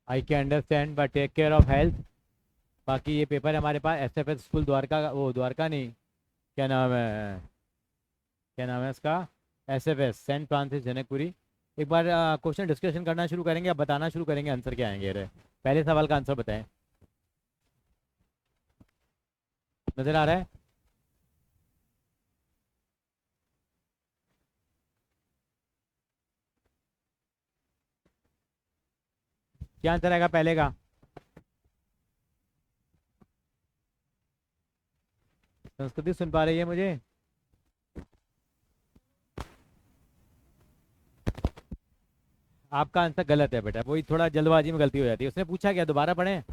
I can understand but take care of health. बाकी ये paper है हमारे पास एसएफएस स्कूल द्वारका का, वो द्वारका नहीं, क्या नाम है, क्या नाम है इसका, एसएफएस सेंट फ्रांसिस जनकपुरी। एक बार क्वेश्चन डिस्कशन करना शुरू करेंगे, अब बताना शुरू करेंगे आंसर क्या आएंगे रे। पहले सवाल का आंसर बताएं। नजर आ रहा है? क्या आंसर आएगा पहले का? संस्कृति सुन पा रही है मुझे? आपका आंसर गलत है बेटा, वही थोड़ा जल्दबाजी में गलती हो जाती है। उसने पूछा क्या, दोबारा पढ़ें?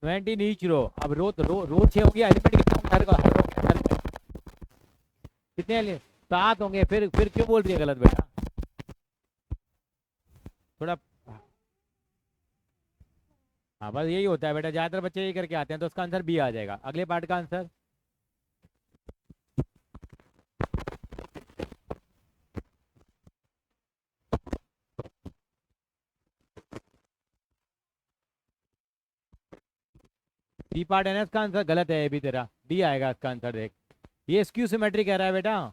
20 नीच रो। अब रो तो रो 6 होंगे, एलिमेंट कितना होंगे हर में? कितने एलिमेंट? 7 होंगे। फिर क्यों बोल रही है गलत बेटा? थोड़ा। हाँ बस यही होता है बेटा, ज़्यादातर बच्चे यही करके आते हैं, तो उसका आंसर बी आ जाएगा। अगले पार्ट का आंसर। डी पार्ट है ना इसका आंसर, गलत है ये भी तेरा। डी आएगा इसका आंसर, देख। ये स्क्यू सिमेट्री कह रहा है बेटा।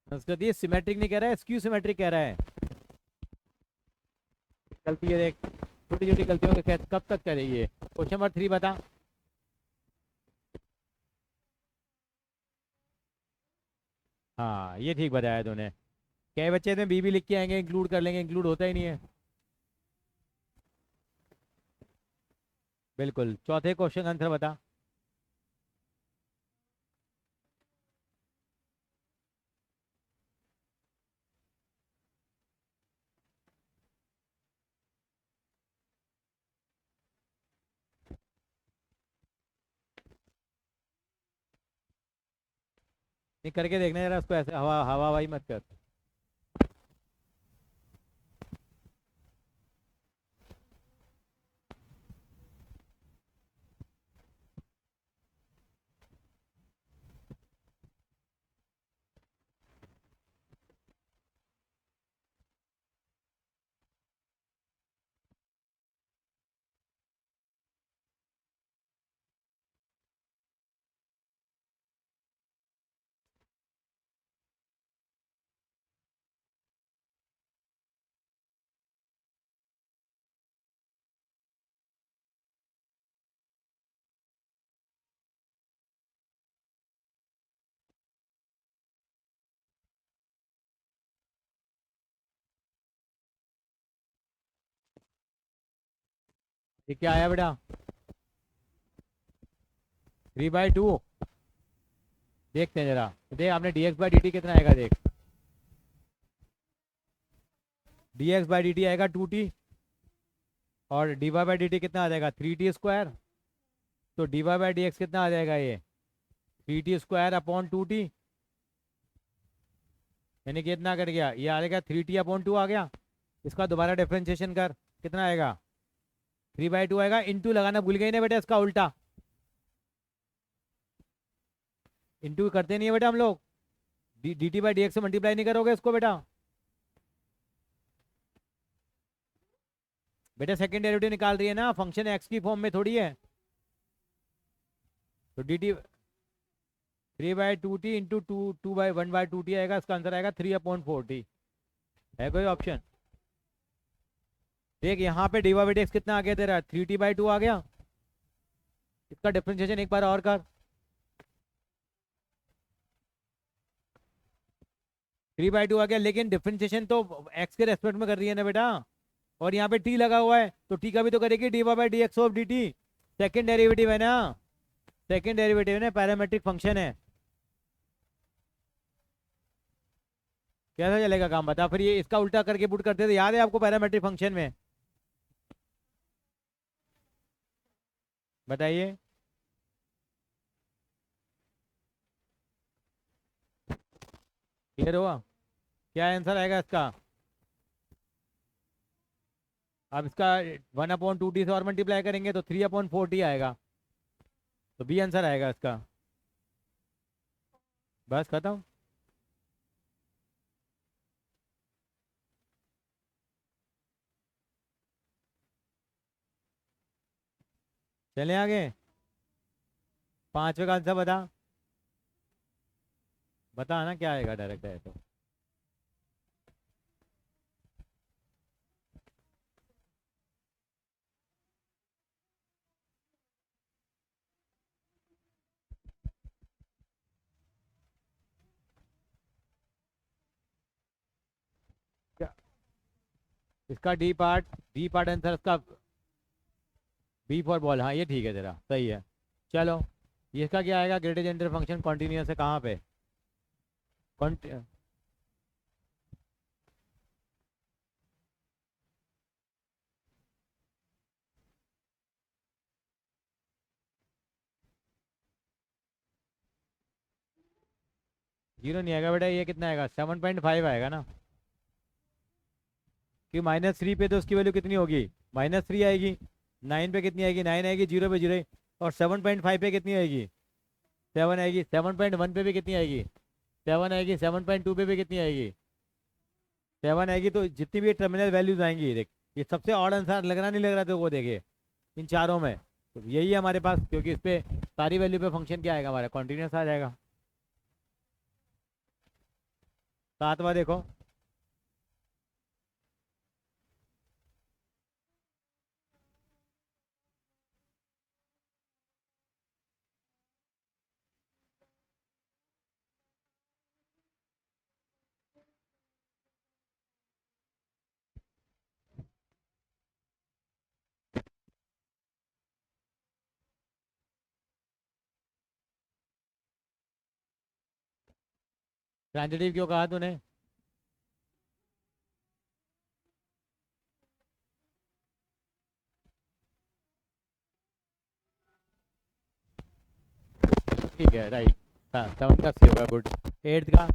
संस्कृत ये सिमेट्रिक नहीं कह रहा है, स्क्यू सिमेट्रिक कह रहा है। गलती है देख, छोटी छोटी गलतियों के कब तक करेगी। क्वेश्चन नंबर 3 बता। हाँ ये ठीक बताया तूने। कई बच्चे में बी भी लिख के आएंगे, इंक्लूड कर लेंगे, इंक्लूड होता ही नहीं है। बिल्कुल, चौथे क्वेश्चन आंसर बता। नहीं करके देखना जरा उसको, ऐसे हवा हवा हवाई मत कर। ये क्या आया बेटा? 3/2। देखते हैं जरा। देख आपने dx बाई डी टी कितना आएगा, देख। dx बाई डी टी आएगा 2t। और dy बाई डी टी कितना आ जाएगा, 3t स्क्वायर। तो dy बाई डी एक्स कितना आ जाएगा ये, 3t स्क्वायर अपॉन 2t। यानी कि इतना कर गया, ये आ जाएगा 3t/2 आ गया। इसका दोबारा डिफरेंशिएशन कर, कितना आएगा? 3/2 आएगा। इंटू लगाना भूल गई ना बेटा, इसका उल्टा। इंटू करते नहीं है बेटा हम लोग। D T by D x से मल्टीप्लाई नहीं करोगे इसको बेटा। बेटा सेकंड डेरिवेटिव निकाल रही है ना, फंक्शन एक्स की फॉर्म में थोड़ी है। तो D T 3/2t into 1/2t आएगा, इसका आंसर आएगा 3/4t। है कोई ऑप्शन? देख यहाँ पे डी वाई डी एक्स कितना आ गया तेरा, 3t/2 आ गया। इसका डिफरेंशिएशन एक बार और कर। 3/2 आ गया, लेकिन डिफरेंशिएशन तो एक्स के रेस्पेक्ट में कर रही है ना बेटा। और यहाँ पे टी लगा हुआ है, तो टी का भी तो करेगी, D Y by D X of D T. Second derivative है ना, सेकेंड डेरिवेटिव है ना, पैरामेट्रिक फंक्शन है। कैसा चलेगा काम बता। फिर ये इसका उल्टा करके पुट करते थे, याद है आपको, पैरामेट्रिक फंक्शन में। बताइए। क्लियर हुआ? क्या आंसर आएगा इसका? अब इसका 1/2t से और मल्टीप्लाई करेंगे तो 3/4t आएगा। तो बी आंसर आएगा इसका। बस खत्म। चले आगे। पांचवे का आंसर बता। बता ना क्या आएगा, डायरेक्ट है तो। क्या इसका डी पार्ट आंसर इसका बी फॉर बॉल। हाँ ये ठीक है तेरा, सही है। चलो, ये इसका क्या आएगा, ग्रेटेस्ट जेंडर फंक्शन कॉन्टिन्यूस है कहाँ पे? Conti- जीरो नहीं आएगा बेटा, ये कितना आएगा, 7.5 आएगा ना। कि -3 पे तो उसकी वैल्यू कितनी होगी, -3 आएगी। 9 पे कितनी आएगी, 9 आएगी, जीरो पे जीरो। और 7.5 पे कितनी आएगी, 7 आएगी। 7.1 पे भी कितनी आएगी, 7 आएगी। 7.2 पे भी कितनी आएगी, 7 आएगी। तो जितनी भी टर्मिनल वैल्यूज आएंगी देख, ये सबसे ऑड आंसर लग रहा नहीं लग रहा तो वो देखिए इन चारों में। तो यही है हमारे पास, क्योंकि इस पे सारी वैल्यू पे फंक्शन क्या आएगा हमारा, कॉन्टिन्यूस आ जाएगा। सातवां देखो। ट्रांजिटिव क्यों कहा तूने? ठीक है, राइट। हाँ, 7 का सी होगा, गुड। 8 का?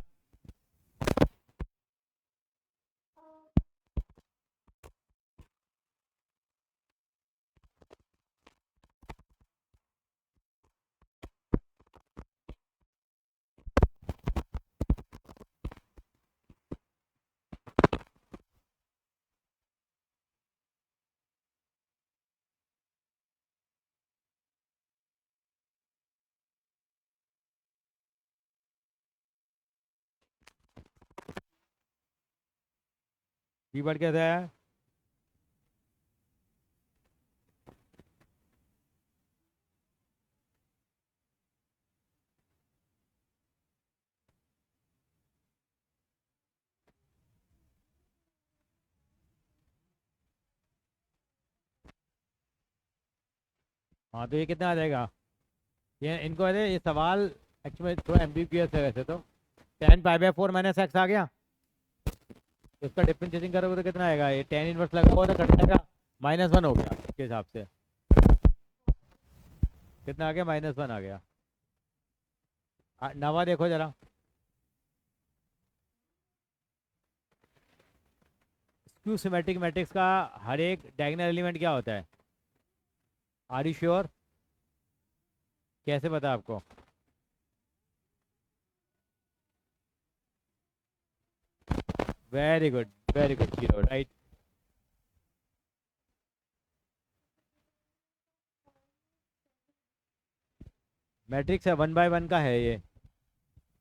कीवर्ड कैसा है? हाँ तो ये कितना आ जाएगा? ये इनको, अरे ये सवाल एक्चुअली थोड़ा एम्बिगुअस है वैसे तो। 10 π/4 -x आ गया। तो इसका डिफरेंशिएटिंग करोगे तो कितना आएगा, ये 10 इनवर्स लगा हुआ तो कट जाएगा, -1 हो गया इसके हिसाब से। कितना आ गया, -1 आ गया। नवा देखो जरा। स्क्यू सिमेट्रिक मैट्रिक्स का हर एक डायगोनल एलिमेंट क्या होता है? Are you sure? कैसे पता आपको? Very good, very good, zero, right. Matrix है, 1/1 का है ये।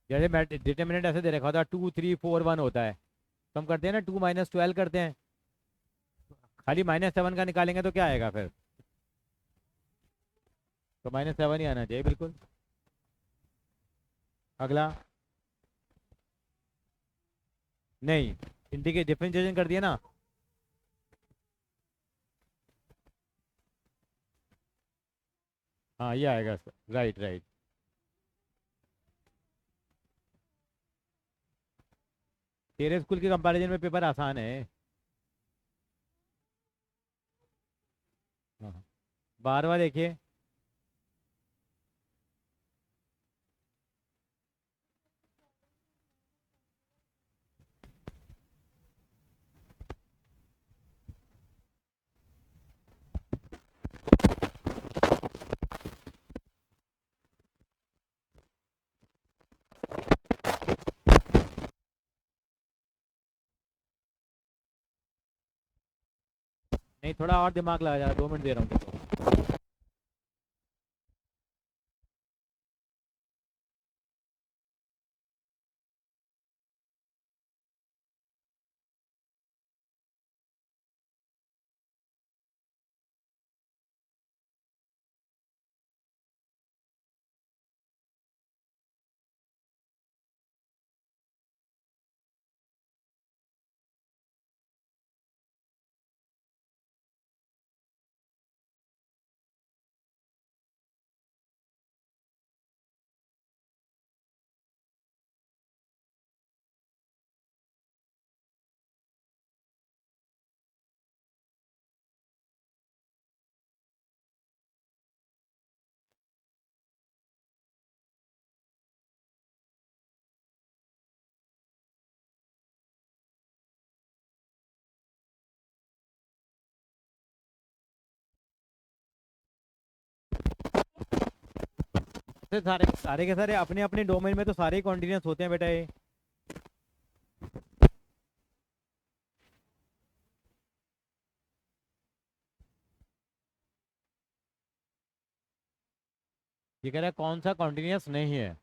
जैसे डिटर्मिनेंट ऐसे दे रखा होता है, 2 3 4 1 होता है, तो हम करते हैं ना 2 - 12 करते हैं। खाली -7 का निकालेंगे तो क्या आएगा फिर? तो -7 ही आना चाहिए बिल्कुल। अगला। नहीं, इंटीग्रेट डिफरेंशिएशन कर दिया ना। हाँ ये आएगा, राइट राइट। तेरे स्कूल के कंपैरिजन में पेपर आसान है। हाँ। 12वां देखिए। नहीं, थोड़ा और दिमाग लगा, जा 2 मिनट दे रहा हूँ तुमको। से सारे सारे के सारे अपने अपने डोमेन में तो सारे कॉन्टिन्यूस होते हैं बेटा ये कह रहा है कौन सा कॉन्टिन्यूस नहीं है।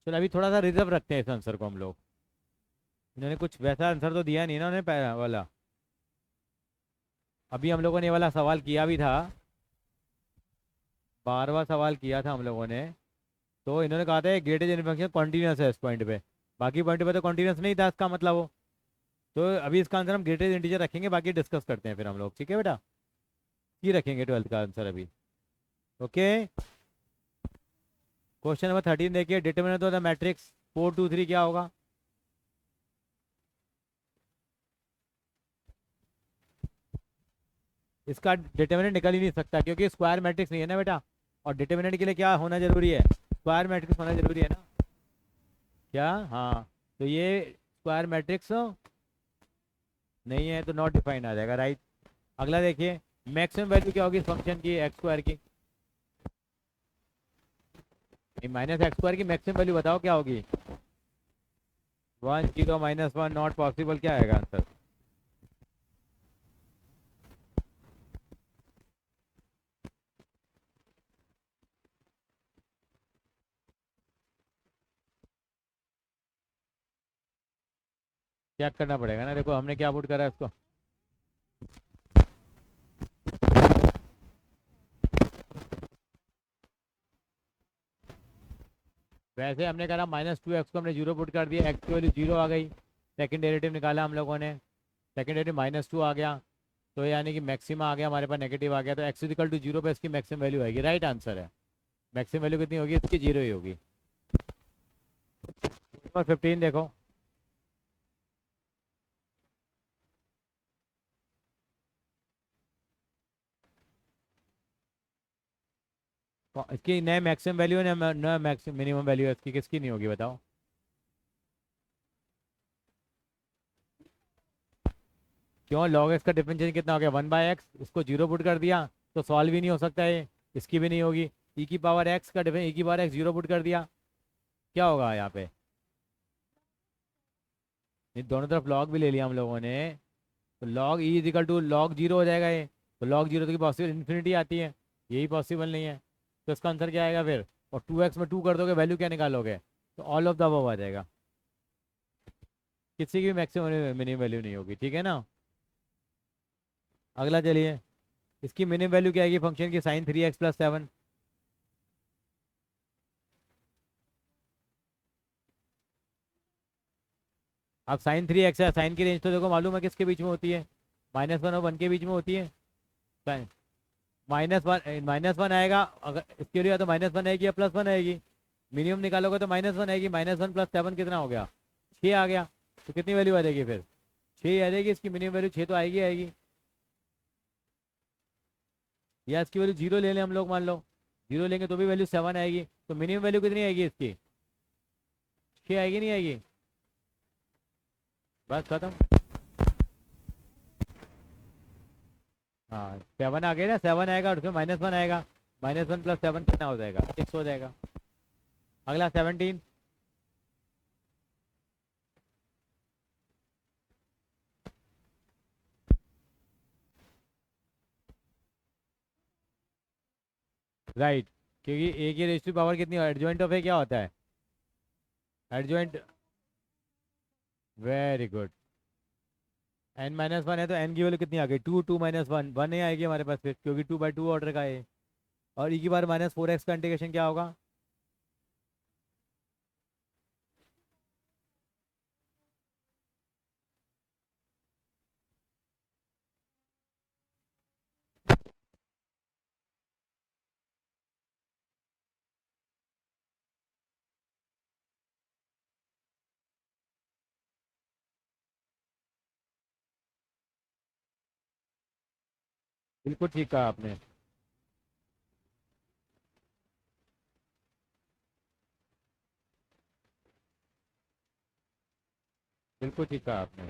चलो अभी थोड़ा सा रिजर्व रखते हैं इस आंसर को हम लोग। इन्होंने कुछ वैसा आंसर तो दिया नहीं ना उन्होंने पहला वाला। अभी हम लोगों ने ये वाला सवाल किया भी था, 12वां सवाल किया था हम लोगों ने। तो इन्होंने कहा था ग्रेटेस्ट जेन फंक्शन कॉन्टिन्यूस है इस पॉइंट पे, बाकी पॉइंट पे तो कॉन्टिन्यूस नहीं था इसका मतलब वो। तो अभी इसका आंसर हम ग्रेटेस्ट इंटीजर रखेंगे, बाकी डिस्कस करते हैं फिर हम लोग, ठीक है बेटा। ये रखेंगे 12th का आंसर अभी। ओके, क्वेश्चन नंबर 13 देखिए, डिटरमिनेंट ऑफ द मैट्रिक्स 4 2 3 क्या होगा? इसका डिटरमिनेंट निकल ही नहीं सकता क्योंकि स्क्वायर मैट्रिक्स नहीं है ना बेटा। और डिटरमिनेंट के लिए क्या होना जरूरी है? स्क्वायर मैट्रिक्स होना जरूरी है ना। क्या? हाँ, तो ये स्क्वायर मैट्रिक्स नहीं है तो नॉट डिफाइंड आ जाएगा, राइट। अगला देखिए, मैक्सिमम वैल्यू क्या होगी फंक्शन की एक्स स्क्वायर की? माइनस एक्स स्क्वायर की मैक्सिमम वैल्यू बताओ क्या होगी? 1 0 -1 नॉट पॉसिबल, क्या आएगा आंसर? चेक करना पड़ेगा ना, देखो हमने क्या पुट करा है इसको। वैसे हमने करा -2x को हमने 0 पुट कर दिया, एक्स की वैल्यू 0 आ गई। सेकंड डेरिवेटिव निकाला हम लोगों ने, सेकंड डेरिवेटिव -2 आ गया, तो यानी कि मैक्सिमा आ गया हमारे पास, नेगेटिव आ गया, तो एक्स इक्वल टू 0 पे इसकी मैक्सिमम वैल्यू आएगी, राइट आंसर है। मैक्सिमम वैल्यू कितनी होगी इसकी? 0 ही होगी। नंबर 15 देखो, इसकी नए मैक्सिमम वैल्यू है ना, नया मैक्सिमम मिनिमम वैल्यू है इसकी, किसकी नहीं होगी बताओ? क्यों? लॉग एक्स का डिफरेंशियल कितना हो गया? 1/x, इसको 0 पुट कर दिया तो सॉल्व ही नहीं हो सकता है, इसकी भी नहीं होगी। ई की पावर एक्स का डिफरेंस, ई की पावर एक्स 0 पुट कर दिया, क्या होगा यहाँ पे? नहीं, दोनों तरफ लॉग भी ले लिया हम लोगों ने, तो log e is equal to log 0 हो जाएगा ये। तो लॉग 0 की पॉसिबल इन्फिनिटी आती है, यही पॉसिबल नहीं है, तो इसका आंसर क्या आएगा फिर? और 2x में 2 कर दोगे, वैल्यू क्या निकालोगे? तो ऑल ऑफ द अबव आ जाएगा, किसी की भी मैक्सिमम मिनिमम वैल्यू नहीं होगी, ठीक है ना। अगला चलिए, इसकी मिनिमम वैल्यू क्या आएगी फंक्शन की? Sign 3x + 7। अब साइन 3x है, साइन की रेंज तो देखो मालूम है किसके बीच में होती है? -1 और 1 के बीच में होती है। -1 आएगा, अगर इसके लिए तो -1 आएगी या +1 आएगी? मिनिमम निकालोगे तो -1 आएगी, -1 + 7 कितना हो गया? 6 आ गया। तो कितनी वैल्यू आ जाएगी फिर? 6 आ जाएगी इसकी मिनिमम वैल्यू, 6 तो आएगी आएगी। या इसकी वैल्यू 0 ले लें हम लोग, मान लो 0 लेंगे तो भी वैल्यू 7 आएगी, तो मिनिमम वैल्यू कितनी आएगी इसकी? 6 आएगी नहीं आएगी? बस खत्म। हाँ 7 आ गया ना, 7 आएगा और उसमें -1 आएगा, -1 + 7 कितना हो जाएगा? 6 हो जाएगा। अगला 17, राइट, क्योंकि ए की रेज टू पावर कितनी, एडजॉइंट ऑफ ए क्या होता है? Adjoint, very good. n-1 है तो n की वैल्यू कितनी आ गई? 2 2 -1 1 ही आएगी हमारे पास फिर, क्योंकि 2/2 ऑर्डर का है। और e की बार -4x का इंटीग्रेशन क्या होगा? बिल्कुल ठीक कहा आपने, बिल्कुल ठीक कहा आपने।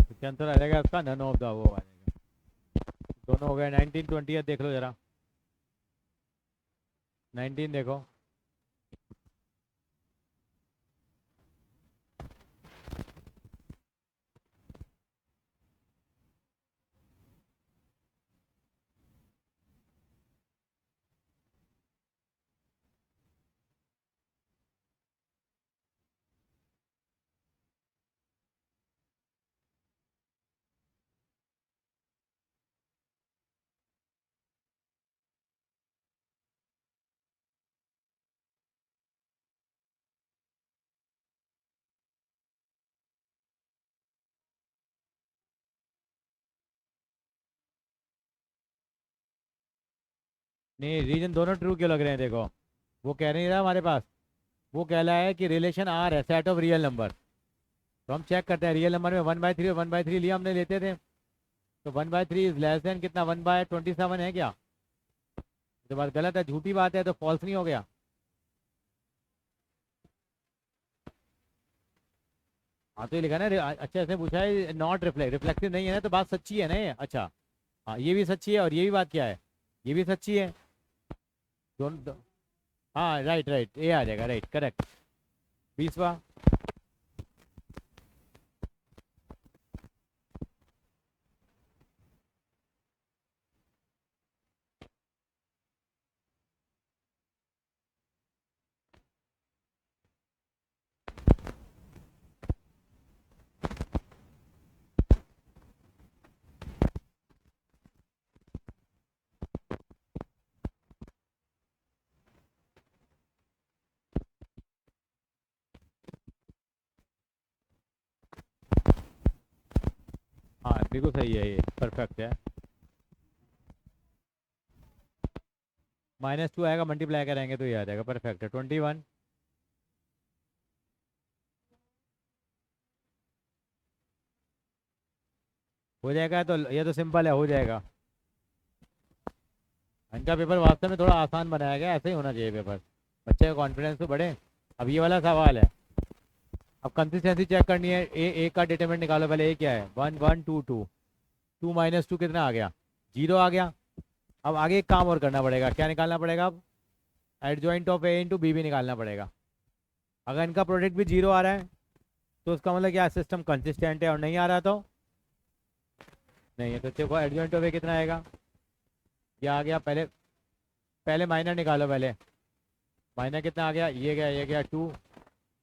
इसके आंसर आ जाएगा इसका नन ऑफ द वो आ जाएगा। दोनों हो गए। 19 20 देख लो जरा। 19 देखो। नहीं, रीजन दोनों ट्रू क्यों लग रहे हैं देखो। वो कह नहीं रहा हमारे पास। वो कह रहा है कि रिलेशन आर है, सेट ऑफ रियल नंबर। तो हम चेक करते हैं, रियल नंबर में 1/3 और 1/3 लिया हमने, लेते थे। तो 1/3 इज लेस देन कितना, 1/27 है क्या? तो बात गलत है, झूठी बात है, तो फॉल्स नहीं हो गया। हाँ तो ये लिखा ना अच्छा ऐसे पूछा है, नॉट रिफ्लेक्ट, रिफ्लेक्टिव नहीं है ना, तो बात सच्ची है ना ये। अच्छा। हाँ ये भी सच्ची है, और ये भी बात क्या है, ये भी सच्ची है। दोनों। हाँ राइट राइट, ये आ जाएगा, राइट करेक्ट। 20वां। हाँ बिल्कुल सही है, ये परफेक्ट है। -2 आएगा, मल्टीप्लाई करेंगे तो ये आ जाएगा, परफेक्ट है। 21। हो जाएगा, तो ये तो सिंपल है, हो जाएगा। इनका पेपर वास्तव में थोड़ा आसान बनाया गया, ऐसे ही होना चाहिए पेपर। बच्चे का कॉन्फिडेंस तो बढ़े। अब ये वाला सवाल है। अब कंसिस्टेंसी चेक करनी है, ए का डिटरमिनेंट निकालो पहले। ए क्या है, 1 1 2 2। 2 - 2 कितना आ गया, 0 आ गया। अब आगे एक काम और करना पड़ेगा, क्या निकालना पड़ेगा अब? Adjoint of A into B भी निकालना पड़ेगा। अगर इनका प्रोडक्ट भी 0 आ रहा है, तो उसका मतलब क्या, सिस्टम कंसिस्टेंट है। और नहीं आ रहा तो नहीं है। तो देखो एडजॉइंट ऑफ ए कितना आएगा, ये आ गया। पहले पहले माइनर निकालो पहले। माइनर कितना आ गया, ये गया 2,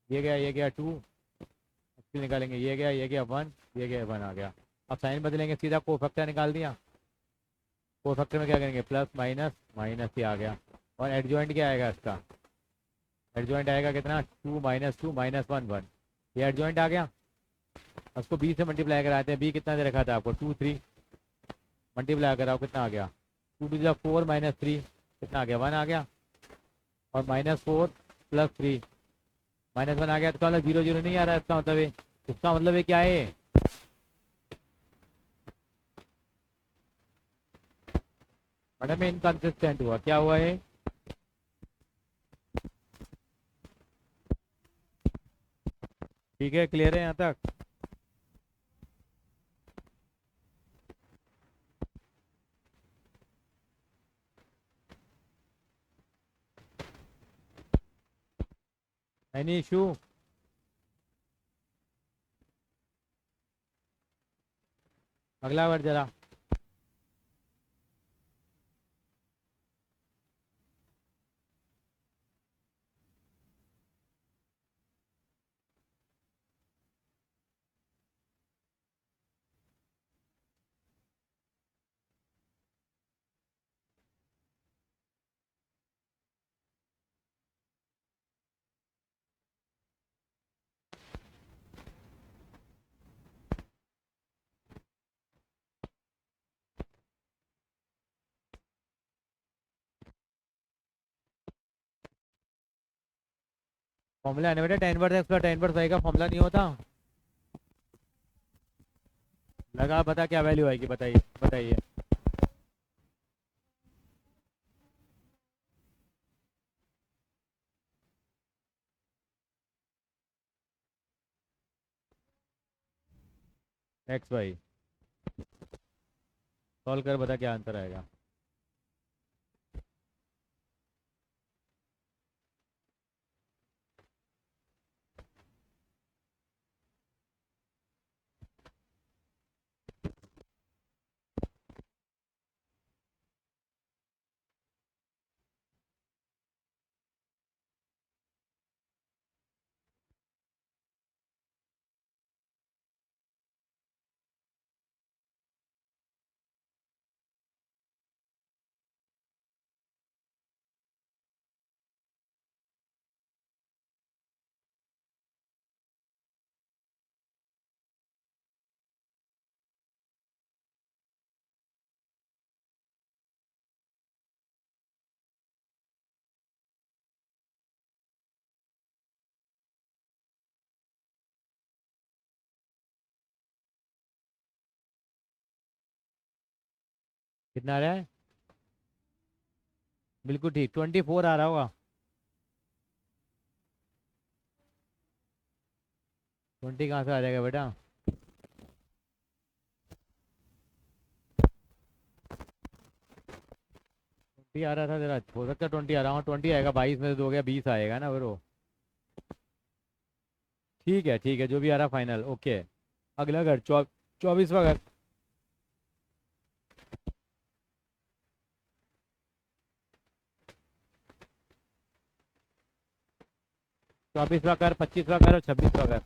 ये गया 2। फिर निकालेंगे, ये गया 1, ये गया 1 आ गया। अब साइन बदलेंगे, सीधा कोफैक्टर निकाल दिया। कोफैक्टर में क्या करेंगे, प्लस माइनस, माइनस ही आ गया। और एडजॉइंट क्या आएगा इसका, एडजॉइंट आएगा कितना, 2 - 2 -1 1। ये एडजॉइंट आ गया। उसको बी से मल्टीप्लाई कराते हैं। बी कितना दे रखा था आपको, 2 3। मल्टीप्लाई कराओ, कितना आ गया, 2 to the 4 -3 कितना आ गया, 1 आ गया। और -4 + 3 -1 आ गया। इसका मतलब 0 0 नहीं आ रहा है, इसका मतलब है, इसका मतलब है क्या है, मैडम में इनकन्सिस्टेंट हुआ, क्या हुआ है? ठीक है, क्लियर है यहाँ तक? Any issue? अगला वर्ड जरा। फॉर्मूला है ना बेटा, 10 + x + 10 + y का फॉर्मूला नहीं होता? लगा, बता क्या वैल्यू आएगी, बताइए बताइए। X Y. सॉल्व कर, बता क्या आंसर आएगा। कितना आ रहा है? बिल्कुल ठीक, 24 आ रहा होगा। 20 कहाँ से आ जाएगा बेटा? 20 आ रहा था तेरा, हो सकता है 20 आ रहा हूँ, 20 आएगा, 22 में से 2 गया, 20 आएगा ना फिर वो। ठीक है, जो भी आ रहा फाइनल, ओके। अगला घर 24वां घर। 24वां घर, 25वां घर और 26वां घर।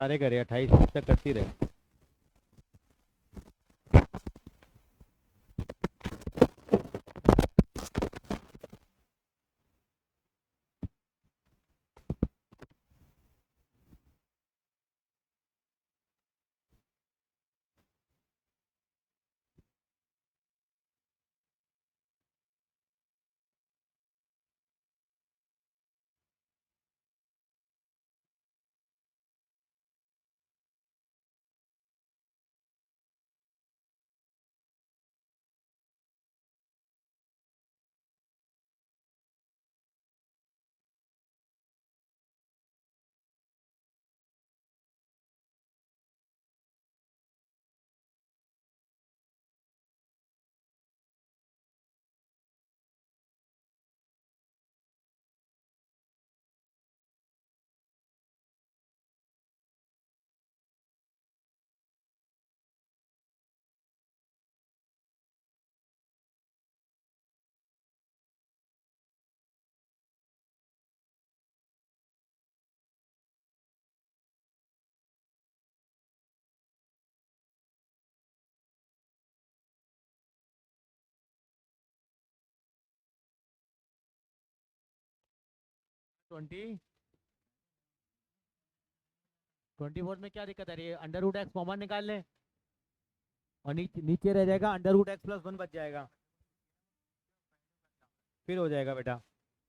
सारे करे 28 तक करती रहे। ट्वेंटी 24 में क्या दिक्कत आ रही है? अंडर रूट एक्स कॉमन निकाल ले, और नीचे नीचे रह जाएगा, अंडर रूट एक्स प्लस 1 बच जाएगा। फिर हो जाएगा बेटा।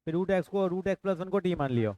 फिर रूट एक्स प्लस 1 को टी मान लियो।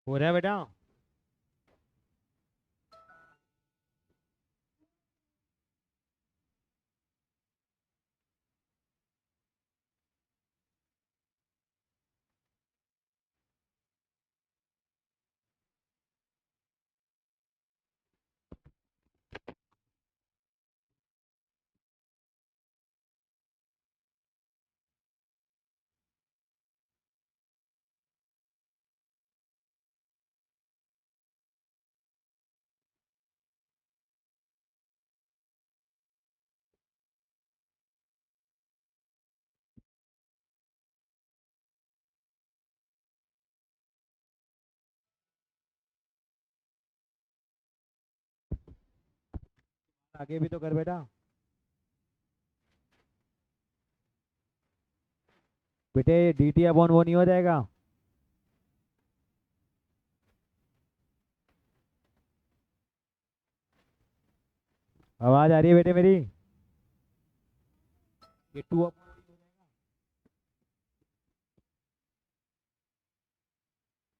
हो रहा है बेटा। आगे भी तो कर बेटा। बेटे डी टी अपॉन वो नहीं हो जाएगा। आवाज आ रही है बेटे मेरी। ये टू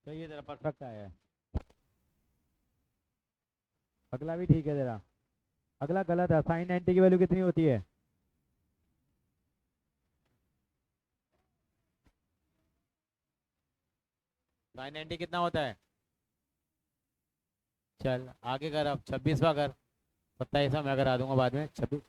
सही है तेरा, परफेक्ट आया है। अगला भी ठीक है तेरा। अगला गलत है। साइन 90 की वैल्यू कितनी होती है? साइन 90 कितना होता है? चल आगे कर, अब 26वां कर। 27वां मैं करा दूंगा बाद में। 26।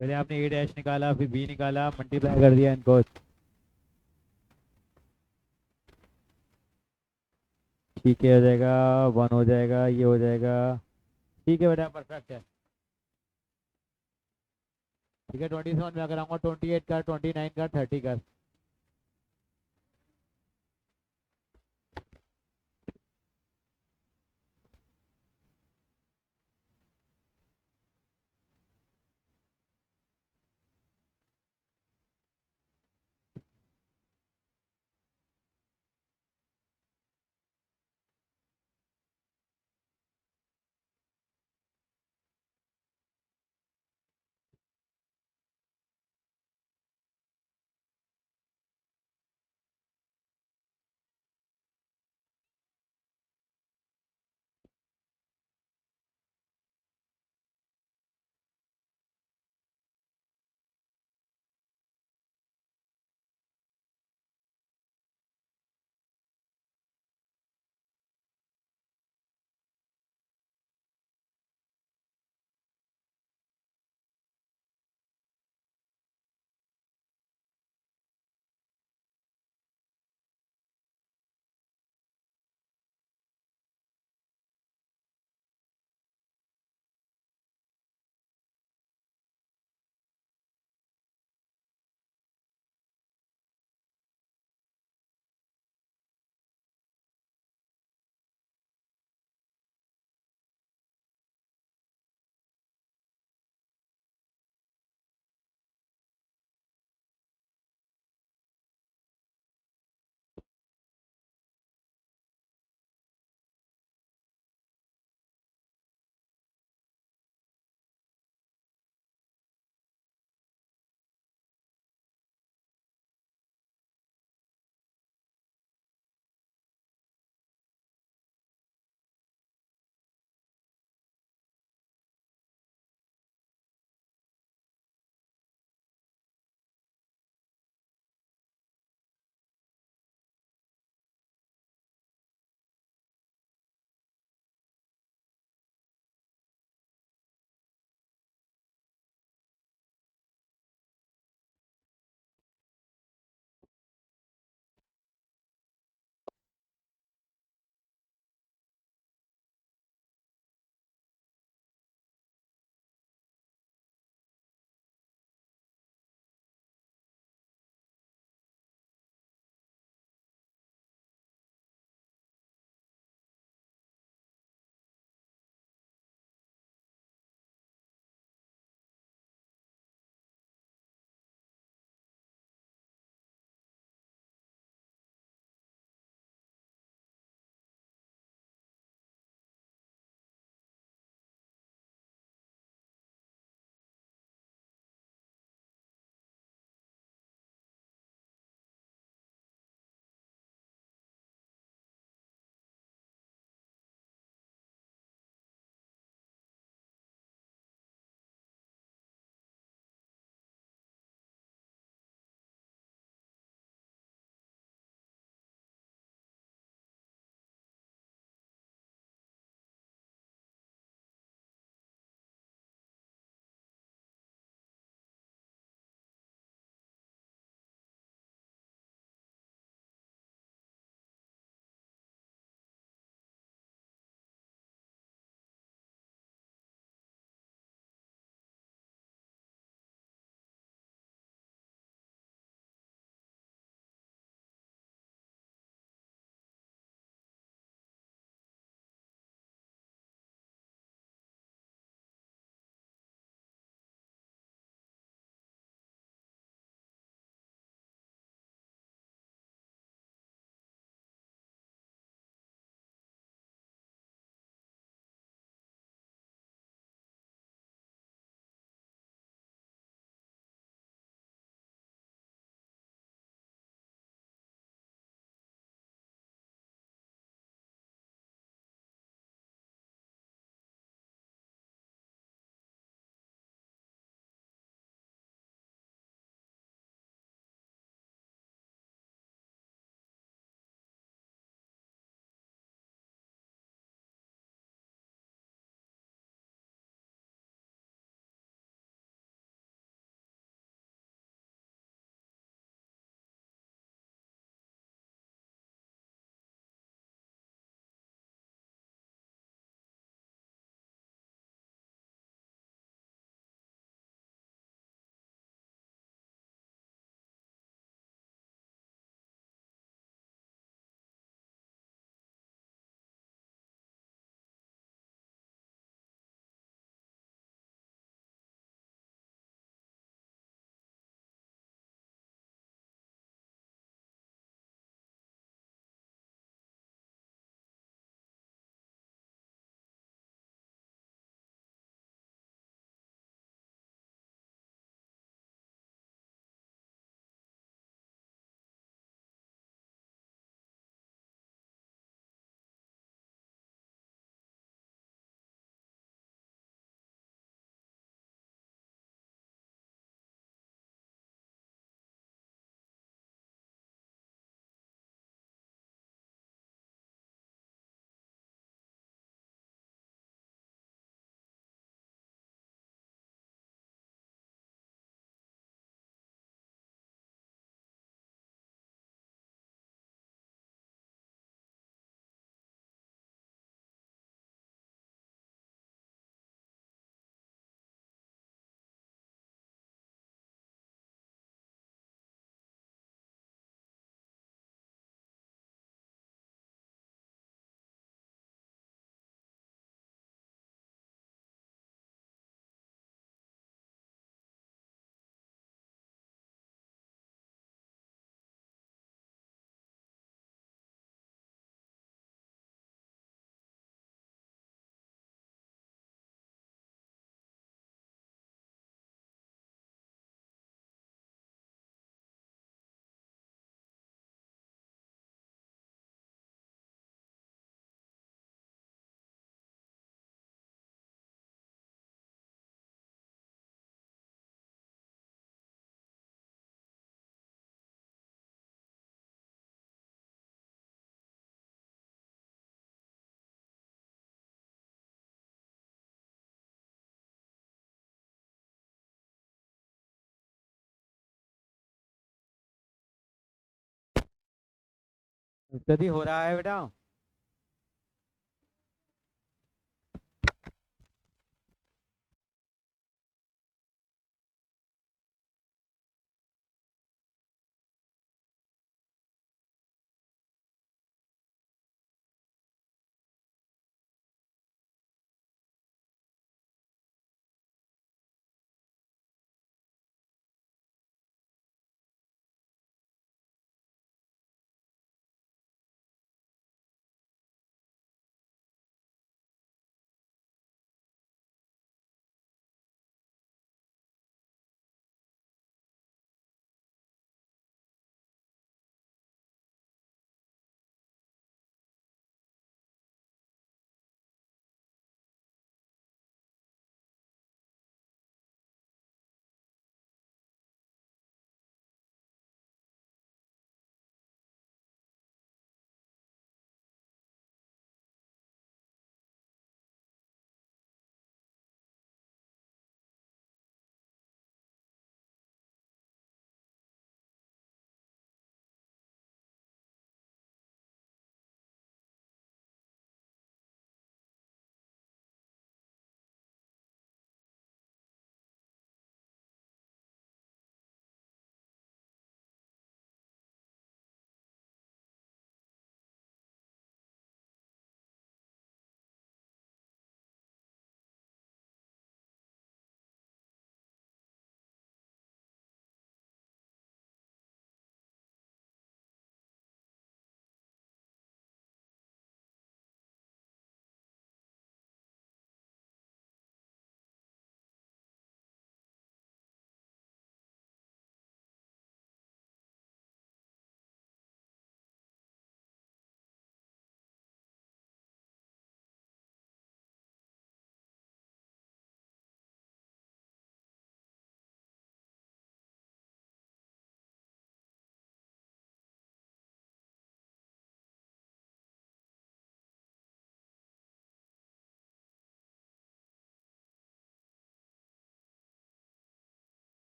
पहले आपने ए डैश निकाला, फिर बी निकाला, मल्टीप्लाई कर दिया इनको। ठीक है, हो जाएगा। 1 हो जाएगा, ये हो जाएगा। ठीक है बेटा, परफेक्ट है। ठीक है, 27 में कराऊंगा, 28 का, 29 का, 30 का। स्टडी हो रहा है बेटा।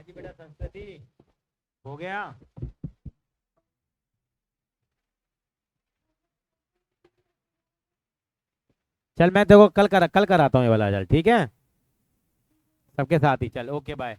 बाकी बेटा संस्कृति हो गया। चल मैं तेरे को कल कराता हूँ ये वाला, चल ठीक है, सबके साथ ही चल, ओके बाय।